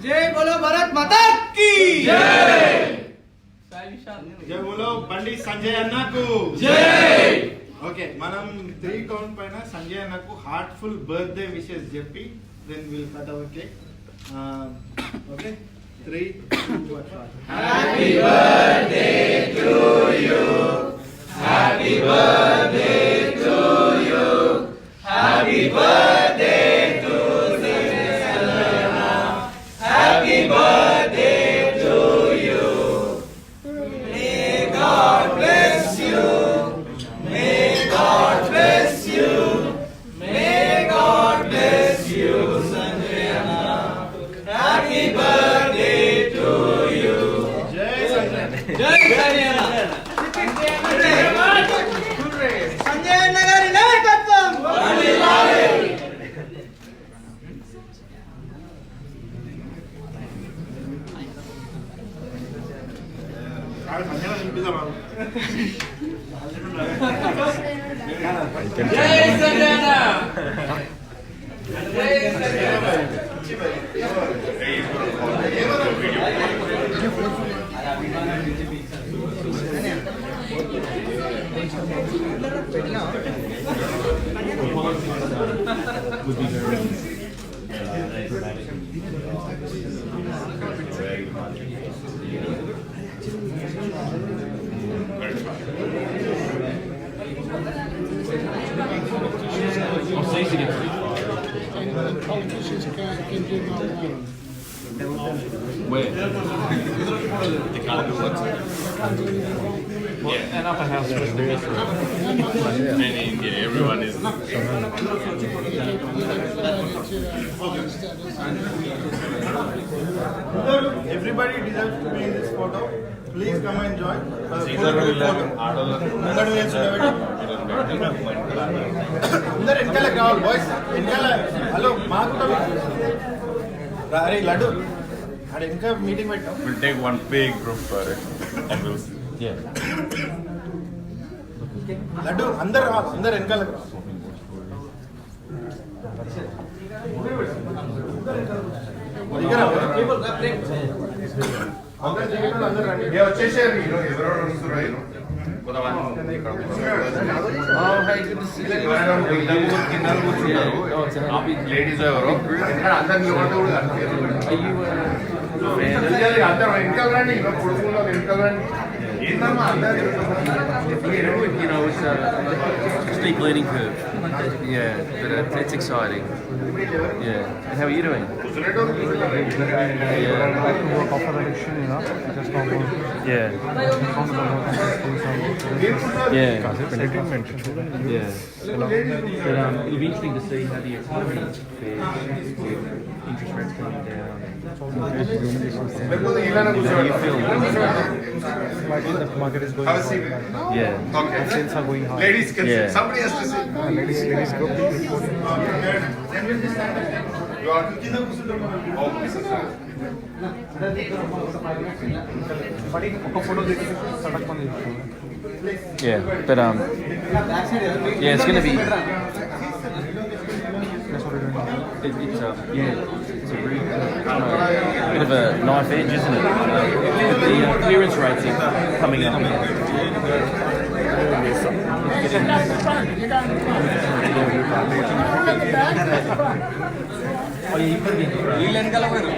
जय बोलो भारत माता की जय। जय बोलो बंडी संजय अन्ना को जय। ओके మనం 3 కౌంట్ పైన సంజయ్ అన్నకు హార్ట్ఫుల్ బర్త్డే విషెస్ చెప్పి then will cut our cake okay 3 2 1 Happy birthday to you. Happy birthday to you. Happy birthday to Selena. Happy birthday to you. May God bless you. May God bless you. May God bless you, Sanjayana. Happy birthday to you. జై సంజయ్ जय संजयना Sanjay Nagar नायकत्వం Sanjay నింపిదామా Jai Sanjayana. Jai Sanjayana. Politicians can do no wrong. Where? The Carnival. Yeah. An upper house. And yeah, everyone is. Everybody deserves to be in this photo. Please come and join. అందరు వెనకాల కావాలి boys వెనకాల hello మాకు అరే లడ్డు అక్కడ ఇంకా meeting పెట్టాం We'll take one big group for it. And we'll see. Yeah. Laddu అందరు రావాలి అందరు వెనకాల రావాలి. అందరూ రండి వచ్చేసారు ఎవరెవరు వస్తున్నారు Oh, hey, good to see you. Ladies ఎవరు Are you అందరూ వెనకాల రండి కొడుకులో వెనకాల రండి ఏంటమ్మా అందరూ you know, it's a steep learning curve. Yeah, but it's exciting. Yeah. And how are you doing? Yeah. Yeah. Yeah. But it'll be interesting to see how the economy fares with interest rates coming down. How do you feel? The market is going high. Yeah. Okay. Sales are going high. Ladies can Yeah. see. Somebody has to see. Ladies go big. You are oh, this is Yeah. But yeah, it's going to be. It's a really bit of a knife edge, isn't it? The clearance rates are coming up. Oh, yeah, you put it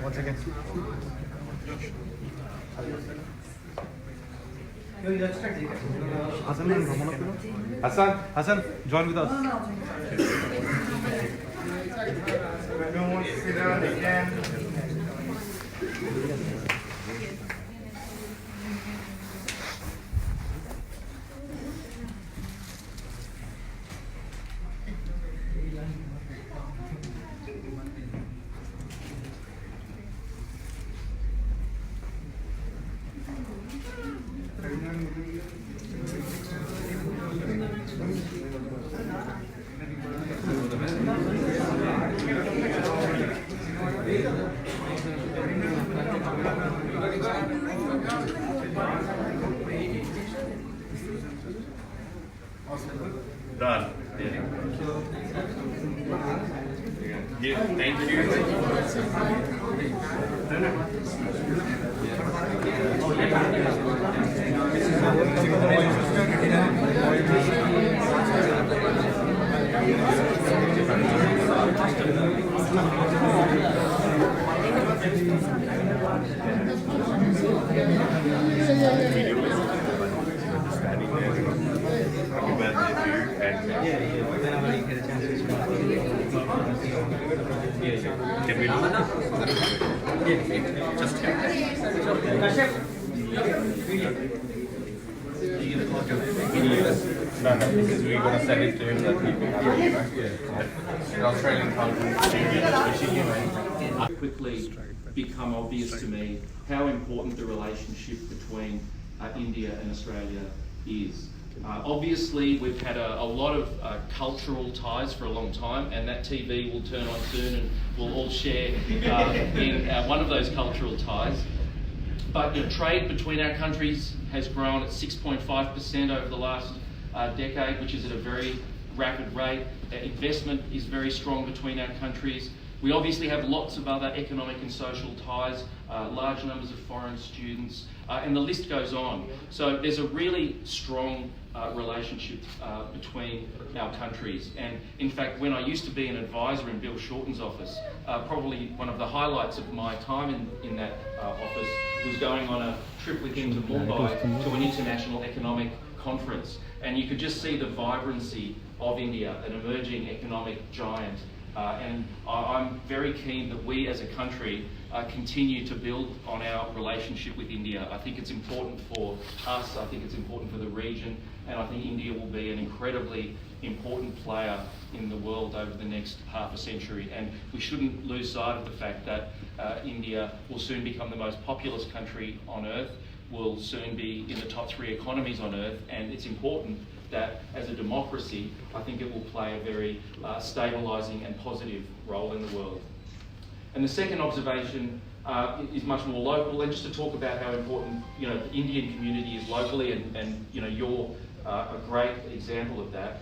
Once again. Hassan and Ramana. Hassan, join with us. Everyone wants to sit down, they can. Done. Yeah, thank you. Can we do it? Just no, because we're going to send it to him that he can have it, an Australian country. Quickly become obvious to me how important the relationship between India and Australia is. Obviously, we've had a lot of cultural ties for a long time, and that TV will turn on soon and we'll all share in one of those cultural ties. But trade between our countries has grown at 6.5% over the last decade, which is at a very rapid rate. Investment is very strong between our countries. We obviously have lots of other economic and social ties, large numbers of foreign students, and the list goes on. So there's a really strong relationship between our countries. And in fact, when I used to be an advisor in Bill Shorten's office, probably one of the highlights of my time in that office was going on a trip with him to Mumbai to an international economic conference. And you could just see the vibrancy of India, an emerging economic giant. And I'm very keen that we as a country continue to build on our relationship with India. I think it's important for us, I think it's important for the region, and I think India will be an incredibly important player in the world over the next half a century. And we shouldn't lose sight of the fact that India will soon become the most populous country on earth, will soon be in the top 3 economies on earth, and it's important that as a democracy, I think it will play a very stabilising and positive role in the world. And the second observation is much more local, and just to talk about how important the Indian community is locally, and you're a great example of that.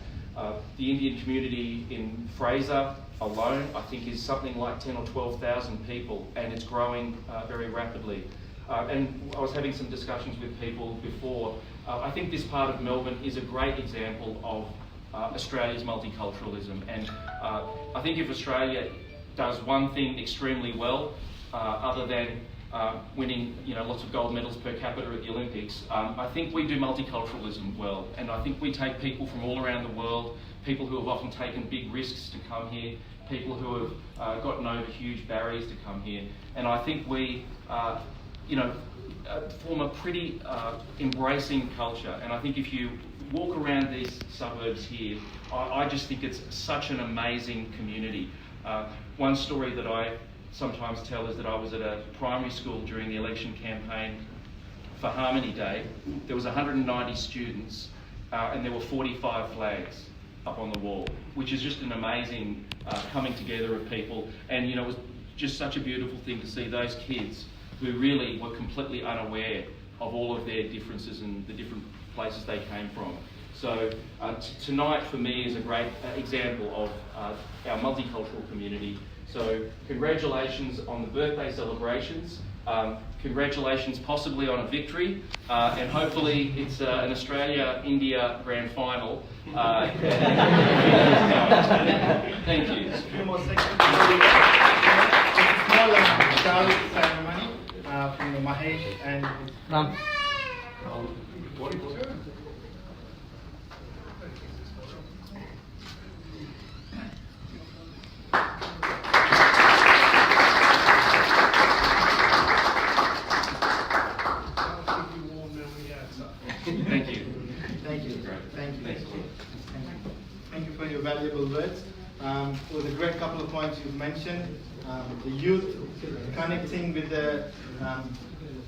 The Indian community in Fraser alone, I think, is something like 10 or 12,000 people, and it's growing very rapidly. And I was having some discussions with people before. I think this part of Melbourne is a great example of Australia's multiculturalism, and I think if Australia does one thing extremely well, other than winning lots of gold medals per capita at the Olympics, I think we do multiculturalism well, and I think we take people from all around the world, people who have often taken big risks to come here, people who have gotten over huge barriers to come here, and I think we form a pretty embracing culture. And I think if you walk around these suburbs here, I just think it's such an amazing community. One story that I sometimes tell is that I was at a primary school during the election campaign for Harmony Day. There was 190 students and there were 45 flags up on the wall, which is just an amazing coming together of people. And it was just such a beautiful thing to see those kids who really were completely unaware of all of their differences and the different places they came from. So tonight for me is a great example of our multicultural community. So congratulations on the birthday celebrations. Congratulations possibly on a victory, and hopefully it's an Australia-India grand final. Thank you. A few more seconds. Small child ceremony from Mahesh and Ram. couple of points you've mentioned, the youth connecting with the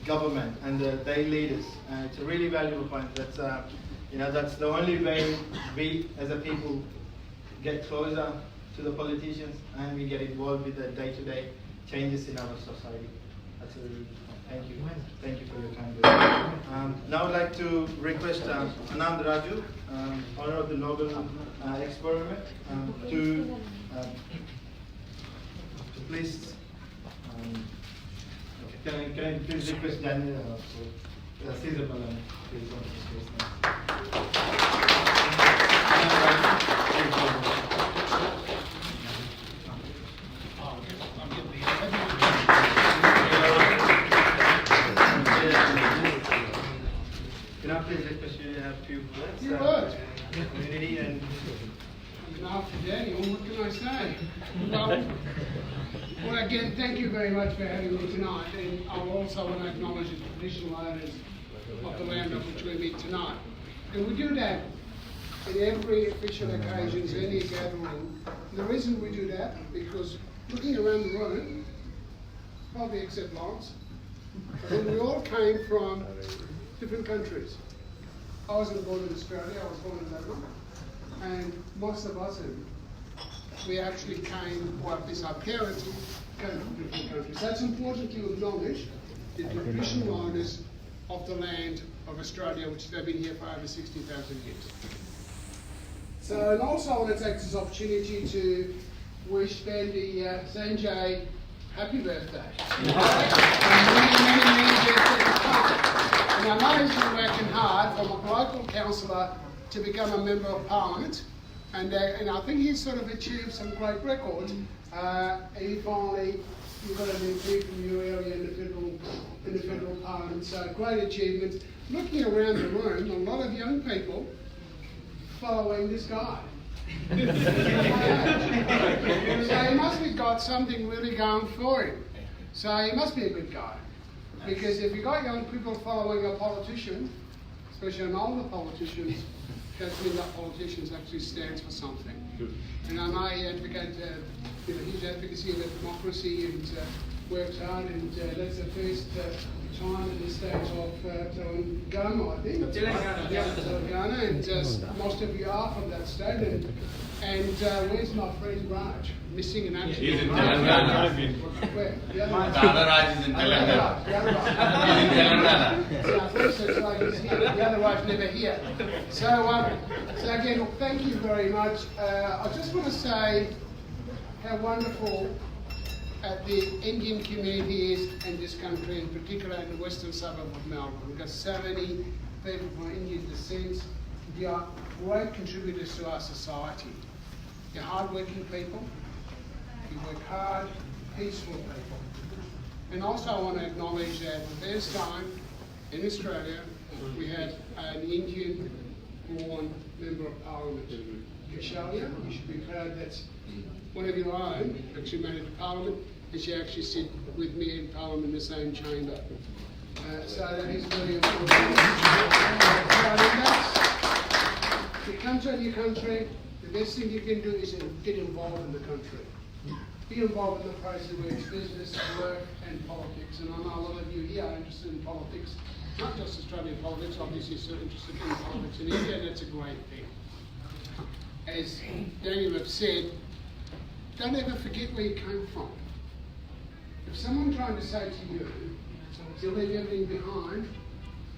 government and their leaders. It's a really valuable point. That's that's the only way we as a people get closer to the politicians and we get involved with the day-to-day changes in our society. That's a really good point. Thank you. Thank you for your kind words. Now I'd like to request Anand Raju, owner of the Nobel Experiment, to please. Can I please request Daniel for Caesar Balan, please on the stage now. Can I please request you to have a few words? Few words. Community and. After Daniel, what can I say? Well, again, thank you very much for having me tonight, and I also want to acknowledge the traditional owners of the land on which we meet tonight. And we do that in every official occasions, any gathering. And the reason we do that, because looking around the room, probably except Lawrence, we all came from different countries. I wasn't born in Australia, I was born in Melbourne. And most of us, we actually came, or at least our parents came from different countries. That's important to acknowledge the traditional owners of the land of Australia, which they've been here for over 60,000 years. So, and also I want to take this opportunity to wish Bandi Sanjay happy birthday. And many birthdays to come. And I know he's been working hard from a local councillor to become a member of parliament, and I think he's sort of achieved some great records. He finally got an MP from your area in the federal parliament, so great achievement. Looking around the room, a lot of young people following this guy. So he must have got something really going for him. So he must be a good guy, because if you got young people following a politician, especially an older politician, that means that politicians actually stands for something. And I know he advocates his advocacy of democracy and works hard, and that's the first time in the state of Telangana, I think. Telangana, and most of you are from that state. And where's my friend Raj? Missing in action. He's in Telangana. Where? The other Raj is in Telangana. He's in Telangana. So I think so, it's like he's here. The other Raj never here. So again, thank you very much. I just want to say how wonderful the Indian community is in this country, in particular in the western suburb of Melbourne. We've got so many people from Indian descent. You are great contributors to our society. You're hard-working people. You work hard, peaceful people. And also I want to acknowledge that the first time in Australia we had an Indian-born Member of Parliament. Vishalia, you should be proud that's one of your own actually made it to Parliament, and she actually sit with me in Parliament in the same chamber. So that is very important. You come to your country, the best thing you can do is get involved in the country. Be involved in the process where it's business, work and politics. And I know a lot of you here are interested in politics, not just Australian politics, obviously you're interested in politics in India, and that's a great thing. As Daniel have said, don't ever forget where you came from. If someone trying to say to you, you leave everything behind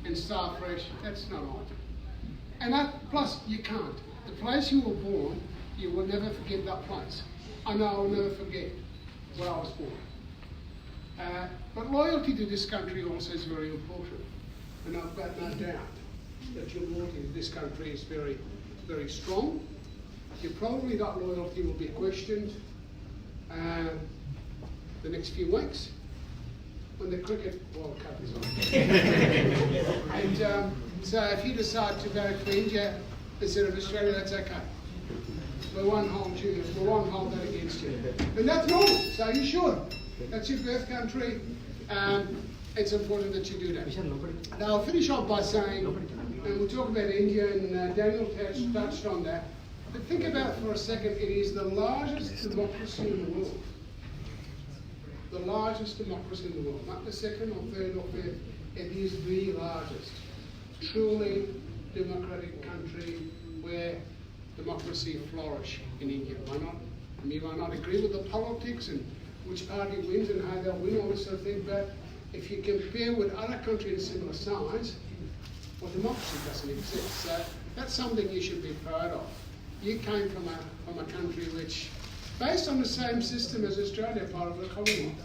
and start fresh, that's not right. And plus, you can't. The place you were born, you will never forget that place. I know I'll never forget where I was born. But loyalty to this country also is very important. And I've got no doubt that your loyalty to this country is very, very strong. Probably that loyalty will be questioned the next few weeks when the Cricket World Cup is on. And so if you decide to vote for India instead of Australia, that's okay. We won't hold you, we won't hold that against you. And that's normal, so you should. That's your birth country. It's important that you do that. Now I'll finish off by saying, and we'll talk about India, and Daniel touched on that. But think about it for a second, it is the largest democracy in the world. The largest democracy in the world, not the second or third or fifth, it is the largest. Truly democratic country where democracy flourish in India. Why not? And you might not agree with the politics and which party wins and how they'll win, all this sort of thing, but if you compare with other countries of similar size, well, democracy doesn't exist. So that's something you should be proud of. You came from a country which, based on the same system as Australia, part of the Commonwealth.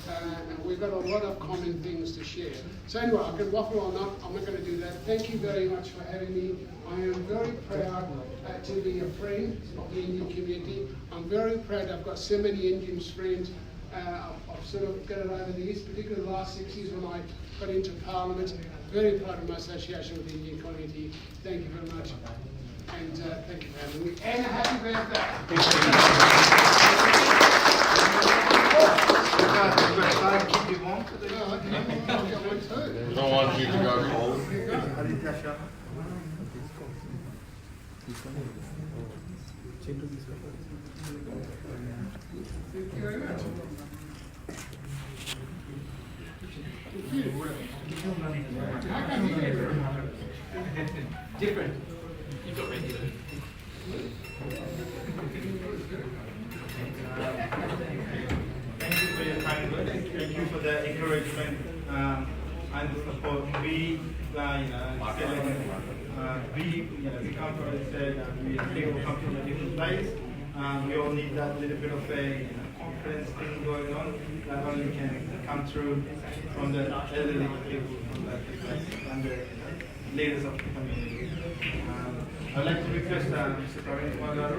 And we've got a lot of common things to share. So anyway, I can waffle or not, I'm not going to do that. Thank you very much for having me. I am very proud to be a friend of the Indian community. I'm very proud I've got so many Indian friends. I've sort of got it over the years, particularly the last 6 years when I got into Parliament. Very proud of my association with the Indian community. Thank you very much. And thank you for having me. And a happy birthday. Keep you warm today. No, I can. I'll get one too. We don't want you to go cold. Thank you very much. How come you get Different. Thank you for your kind words. Thank you for the encouragement and the support. We come from people come from a different place. We all need that little bit of a confidence thing going on. That only can come through from the elderly people from that place and the leaders of the community. I'd like to request Mr. Karimnagar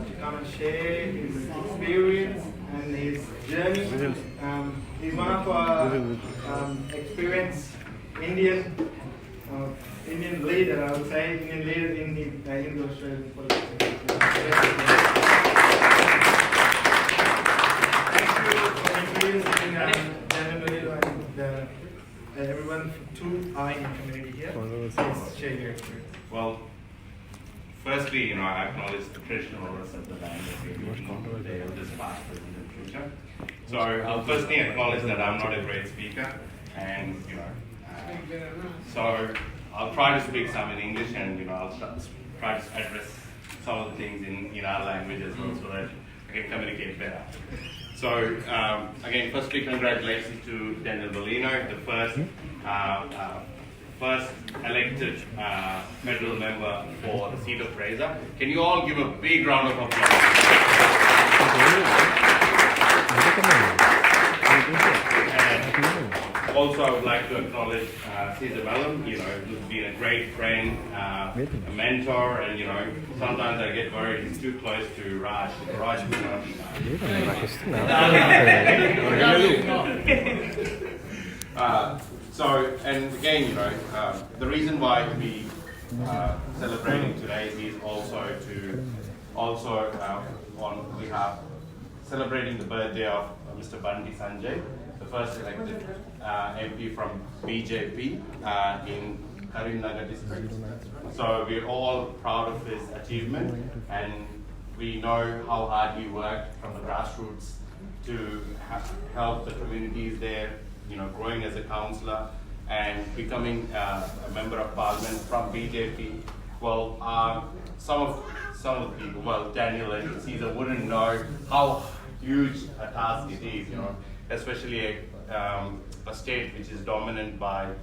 to come and share his experience and his journey. He's one of our experienced Indian leader, I would say, Indian leader in the Hindu-Australian politics. Thank you for introducing everyone to our Indian community here. Please share your experience. Well, firstly, I acknowledge the traditional owners of the land that we live in, the elders past, present, and future. So I'll firstly acknowledge that I'm not a great speaker, and so I'll try to speak some in English, and I'll try to address some of the things in our language as well, so that I can communicate better. So again, firstly, congratulations to Daniel Molino, the first elected federal member for the seat of Fraser. Can you all give a big round of applause? And also, I would like to acknowledge Caesar Mellon, who's been a great friend, a mentor, and sometimes I get worried he's too close to Raj. Raj will not be So, and again, the reason why we celebrating today is also on behalf celebrating the birthday of Mr. Bandi Sanjay, the first elected MP from BJP in Karimnagar district. So we're all proud of his achievement, and we know how hard he worked from the grassroots to help the communities there, growing as a councillor and becoming a member of parliament from BJP. Well, some of the people, well, Daniel and Caesar wouldn't know how huge a task it is, especially a state which is dominant by,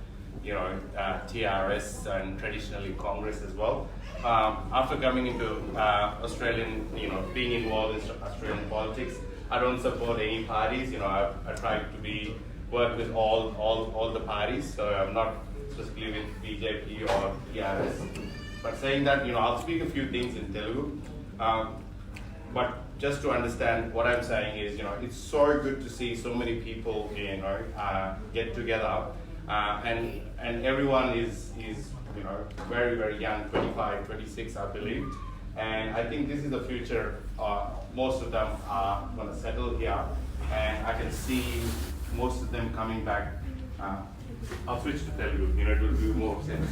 TRS and traditionally Congress as well. After coming into Australian, being involved in Australian politics, I don't support any parties. I try to work with all the parties. So I'm not specifically with BJP or TRS. But saying that, I'll speak a few things in Telugu. But just to understand what I'm saying is, it's so good to see so many people, get together, and everyone is very, very young, 25, 26, I believe. And I think this is the future. Most of them are going to settle here, and I can see most of them coming back. I'll switch to Telugu, it will do more sense.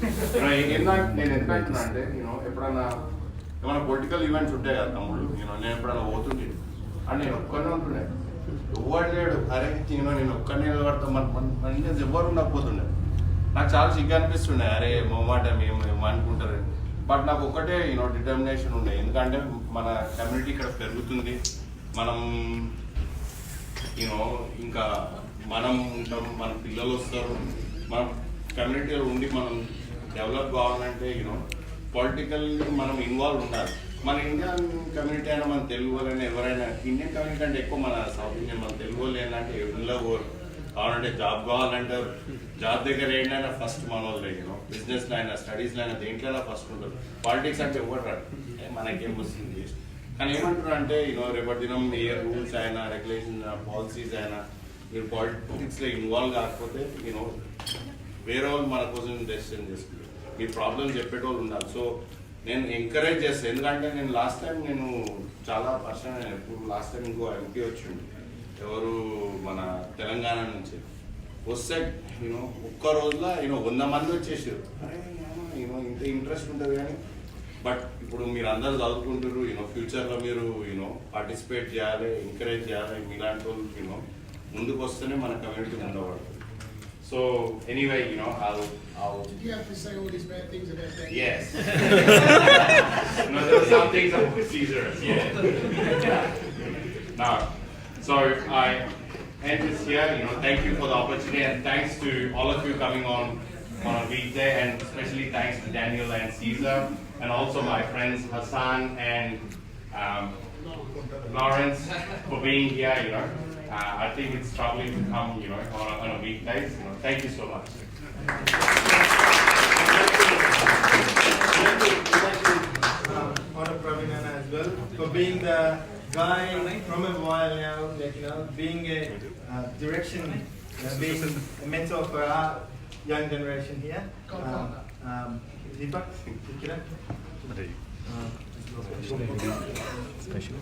ఏమైనా political events ఉంటాయి కదా తమ్ముళ్ళు, నేను ఎప్పుడైనా పోతుండే అని నేను ఒక్కనే ఉంటుండే, ఎవరు లేడు, అరే నేను ఒక్కనే నిలబడతాం మన ఎవరు ఉండకపోతుండే. నాకు చాలా సిగ్గు అనిపిస్తుండే, అరే మొమ్మాట మేము అనుకుంటారు. బట్ నాకు ఒక్కటే డిటర్మినేషన్ ఉండే, ఎందుకంటే మన కమ్యూనిటీ ఇక్కడ పెరుగుతుంది, మనం ఇంకా మనం ఉంటాం, మన పిల్లలు వస్తారు, మన కమ్యూనిటీలో ఉండి మనం డెవలప్ కావాలంటే పొలిటికల్లీ మనం ఇన్వాల్వ్ ఉండాలి. మన ఇండియన్ కమ్యూనిటీ అయినా మన తెలుగు వాళ్ళైనా ఎవరైనా, ఇండియన్ కమ్యూనిటీ అంటే ఎక్కువ మన సౌత్ ఇండియన్, మన తెలుగు వాళ్ళు ఏంటంటే ఇంట్లో కావాలంటే జాబ్ కావాలంటారు, జాబ్ దగ్గర ఏంటైనా ఫస్ట్ మన వాళ్ళే, బిజినెస్లో అయినా స్టడీస్లో అయినా దేంట్లో ఫస్ట్ ఉంటారు. పాలిటిక్స్ అంటే ఎవరు రాడు, మనకేం వస్తుంది. కానీ ఏమంటారు అంటే రేపటి దినం ఏ రూల్స్ అయినా రెగ్యులేషన్ పాలసీస్ అయినా మీరు పాలిటిక్స్లో ఇన్వాల్వ్ కాకపోతే వేరే వాళ్ళు మన కోసం డెసిషన్ చేసుకుంటారు, మీ ప్రాబ్లమ్ చెప్పేటోళ్ళు ఉండాలి. సో నేను ఎంకరేజ్ చేస్తాను, ఎందుకంటే నేను లాస్ట్ టైం చాలా పర్సన్ ఎప్పుడు లాస్ట్ టైం ఇంకో ఎంపీ వచ్చిండు, ఎవరు మన తెలంగాణ నుంచి వస్తే ఒక్క రోజులో 100 మంది వచ్చేసారు. అరే ఇంత ఇంట్రెస్ట్ ఉంటుంది కానీ, బట్ ఇప్పుడు మీరు అందరు చదువుకుంటారు, ఫ్యూచర్లో మీరు పార్టిసిపేట్ చేయాలి, ఎంకరేజ్ చేయాలి, మీలాంటి వాళ్ళు ముందుకు వస్తేనే మన community ముందపడుతుంది. So anyway, I'll. Did you have to say all these bad things about that? Yes. No, there were some things about Caesars. Yeah. Now, so I end this here. Thank you for the opportunity, and thanks to all of you coming on a weekday, and especially thanks to Daniel and Caesar, and also my friends Hassan and Lawrence for being here. I think it's troubling to come, on a weekdays. Thank you so much. Honor Pravinana as well for being the guy from a while now, being a direction, being a mentor for our young generation here. Deepak, Special.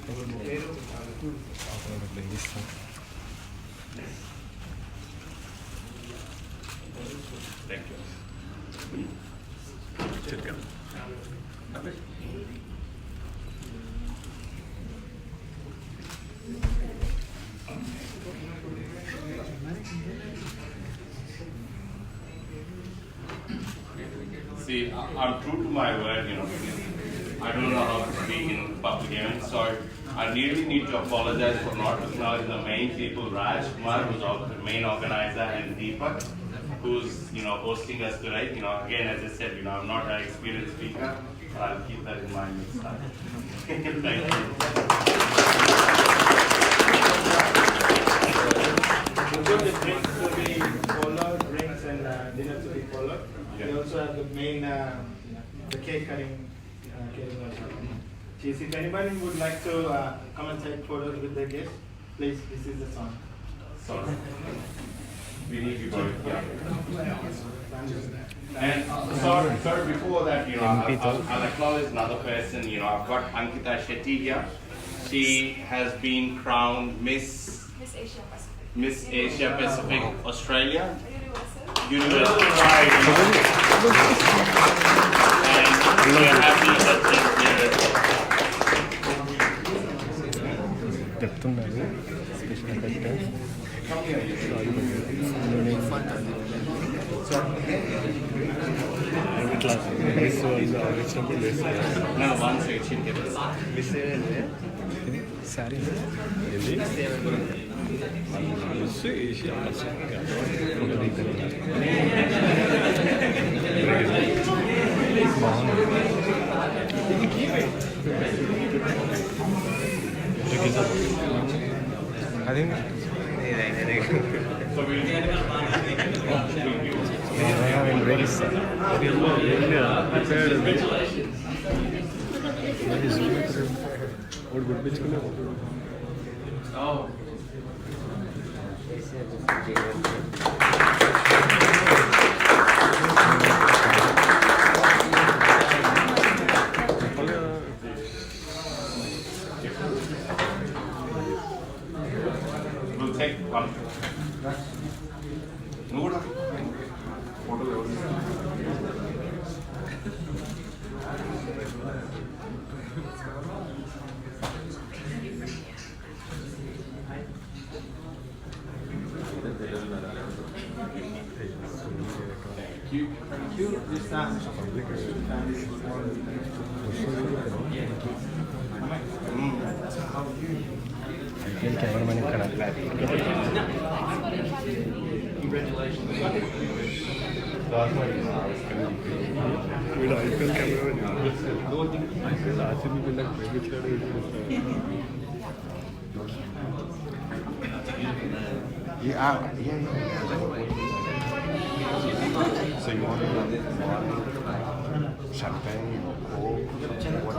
Thank you. See, I'm true to my word, I don't know how to speak in public events, so I really need to apologize for not acknowledging the main people, Raj Kumar, who's the main organizer, and Deepak, who's hosting us today. Again, as I said, I'm not an experienced speaker, but I'll keep that in mind next time. Thank you. the drinks to be followed, drinks and dinner to be followed. We also have the main, the cake cutting. If anybody would like to come and take photos with their guests, please, this is the song. Sorry. We need you both. Yeah. And sorry, before that, I'll acknowledge another person. I've got Ankita Shetty here. She has been crowned Miss Asia Pacific Australia Universal. Right. And we're happy that she's here. చెప్తున్నారు special attendance class miss వాళ్ళు వచ్చినప్పుడు miss sorry miss Asia I think I'm ready, sir. We'll take one. Cameraman ఇక్కడ వీడు IPL cameraman RCB పిల్లకి ప్రేమించాడు So you want champagne or what?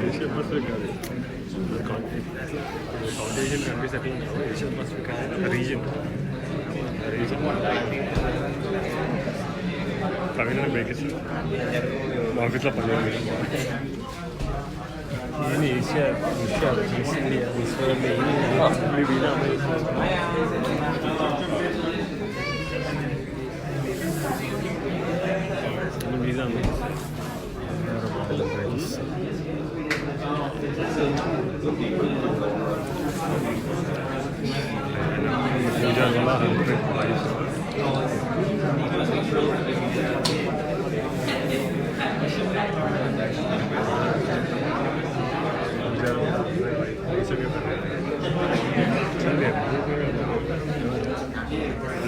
Asian Pacific South Asian countries setting Asian Pacific region. Karimnagar break market la panel in Asia, East India,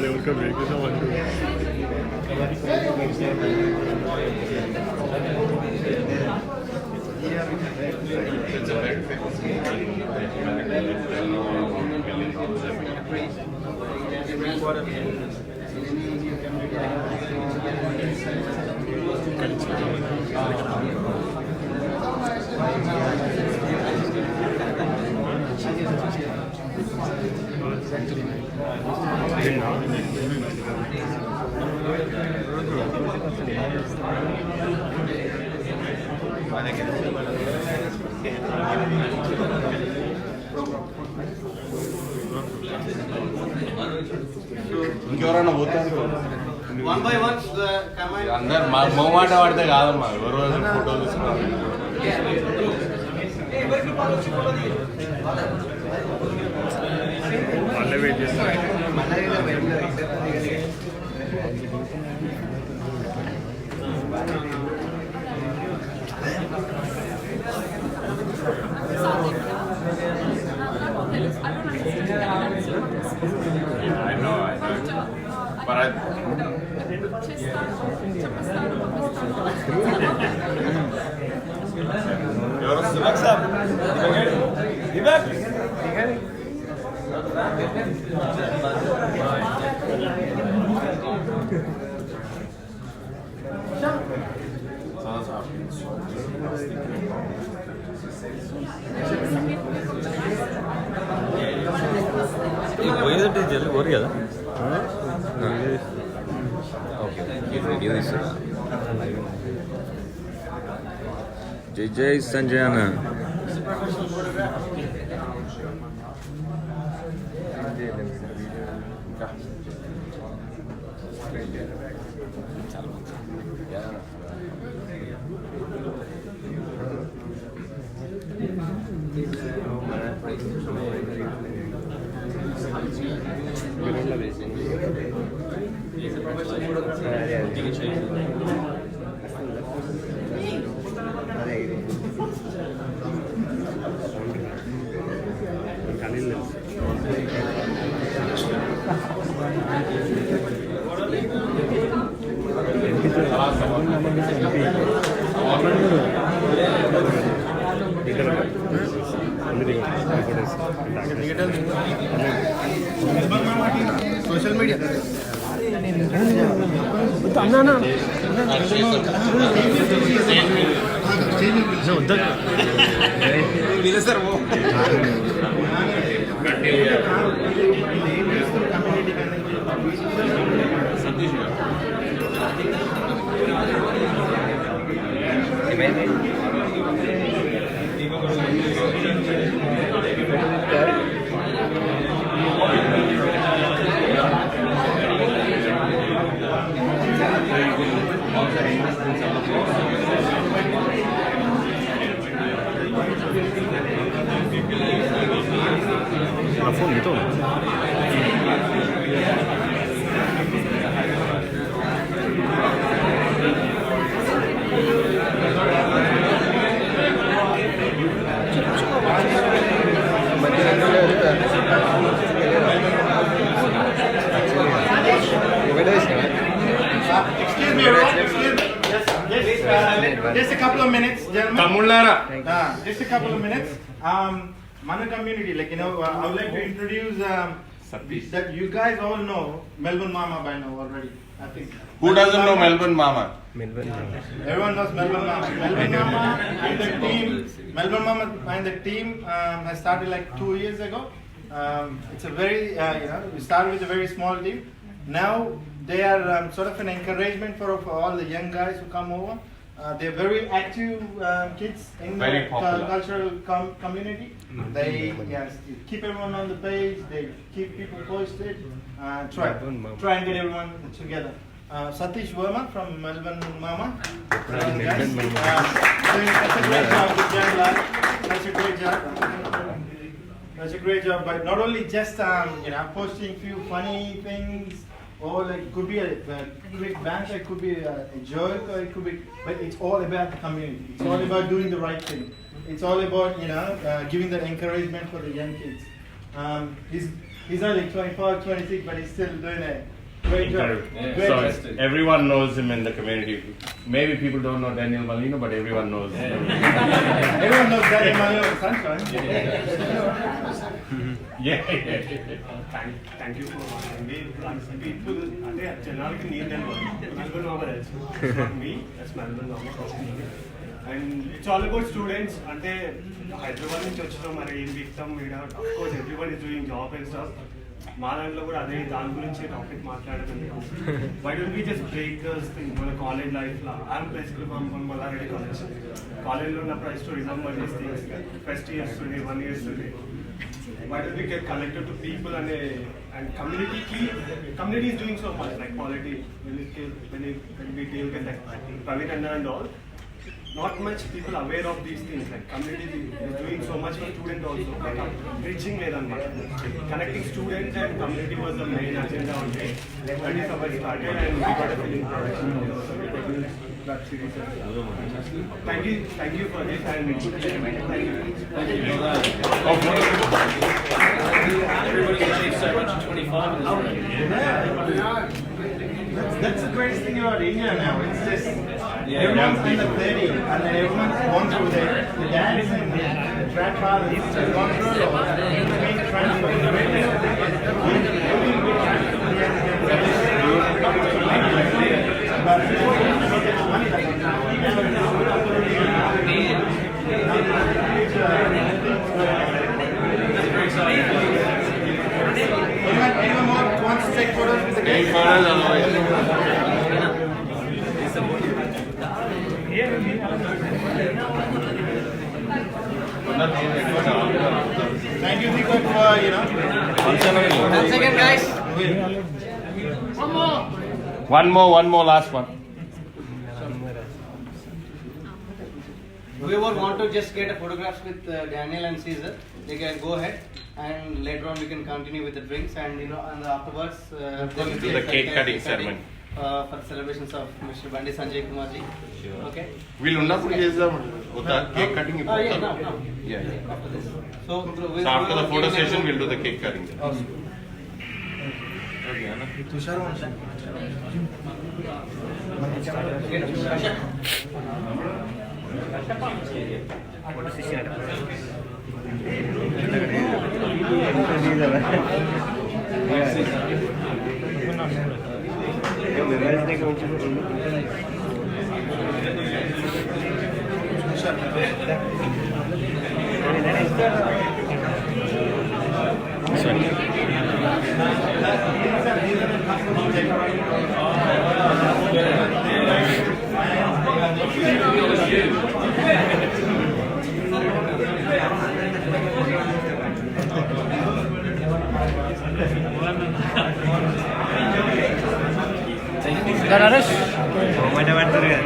उनका break था ఇంకెవరన్నా పోతారు One by one, the command. అందరు మొమాట పడితే కాదమ్మా ఎవరు ఫోటోలు తీసుకున్నారు వాళ్ళే వెయిట్ చేస్తారు I know. But what's up? పోయేదంటే జల్లి పోరు కదా ఓకే వీడియో తీస్తున్నా జై జై సంజయ్ అన్న सोशल मीडिया सर वो Phone gitu. Excuse me, everyone. Excuse me. Just a couple of minutes, gentlemen. Just a couple of minutes. Mana community, like I would like to introduce that you guys all know Melbourne Mama by now already. I think. Who doesn't know Melbourne Mama? Everyone knows Melbourne Mama. Melbourne Mama and the team. Melbourne Mama and the team has started like 2 years ago. It's a very we started with a very small team. Now they are sort of an encouragement for all the young guys who come over. They're very active kids in the cultural community. They keep everyone on the page. They keep people posted. Try and get everyone together. Satish Verma from Melbourne Mama. Doing such a great job with Jan. Such a great job. That's a great job. But not only just posting few funny things. Or like it could be a quick banter, it could be a joke, or it could be, but it's all about the community. It's all about doing the right thing. It's all about giving that encouragement for the young kids. He's only 25, 26, but he's still doing a great job. So everyone knows him in the community. Maybe people don't know Daniel Malino, but everyone knows. Everyone knows Daniel Malino Sunshine. Thank you for people. Janariki need them. Melbourne Mama also. It's not me. That's Melbourne Mama. And it's all about students. Ante Hyderabad నుంచి వచ్చాం మరి ఏం వీక్తాం of course everyone is doing job and stuff. మా దాంట్లో కూడా అదే దాని గురించి టాపిక్ మాట్లాడుతుంది. Why don't we just break this thing మన కాలేజ్ లైఫ్ లా I'm basically from Mallareddy college. కాలేజ్లో ఉన్నప్పుడు I used to remember these things. First years today, 1 year today. Why don't we get connected to people and community is doing so much like quality when we deal with like Praveen and all. Not much people aware of these things. Like community is doing so much for students also. Like reaching connecting students and community was the main agenda on day. That is how I started and we got a film production. Thank you for this and Everybody achieved so much in 25 minutes. That's the greatest thing about India now. It's just everyone's in the play and then everyone's gone through the dance and the grandfathers have gone through it all. It's been transferred. Anyone more wants to take photos with the kids? Thank you, Deepak, for 1 second, guys. One more, last one. Whoever want to just get a photographs with Daniel and Caesar, they can go ahead and later on we can continue with the drinks and and afterwards there will be the cake cutting ceremony for celebrations of Mr. Bandi Sanjay Kumarji. Okay. We'll ఉన్నప్పుడు చేద్దాం cake cutting. Yeah, no. Yeah. After this. So after the photo session, we'll do the cake cutting. Harus. Mana-mana tu kan.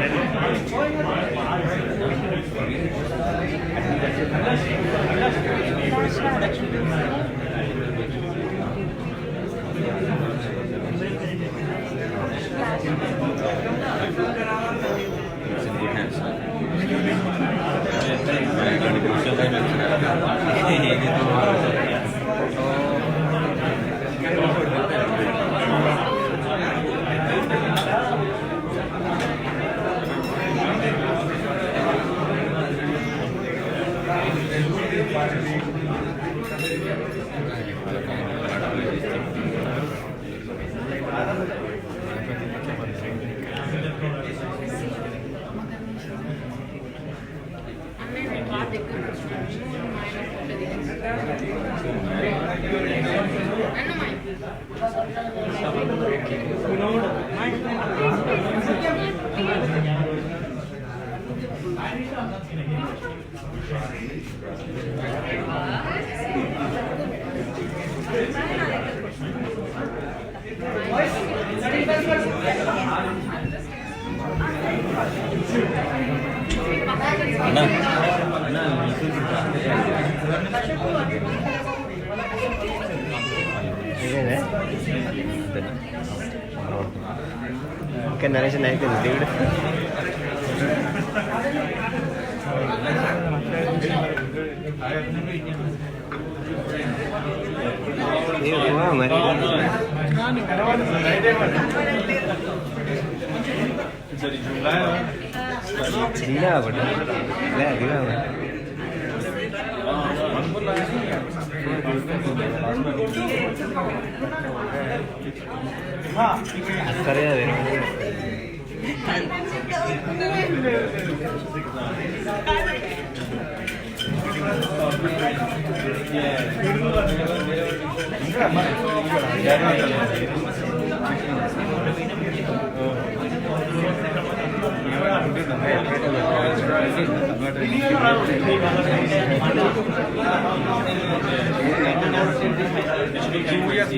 ఇంకా narration అయిపోయింది దేవుడు మరి దిగా పట్టు దిగా సరే అదే Yes,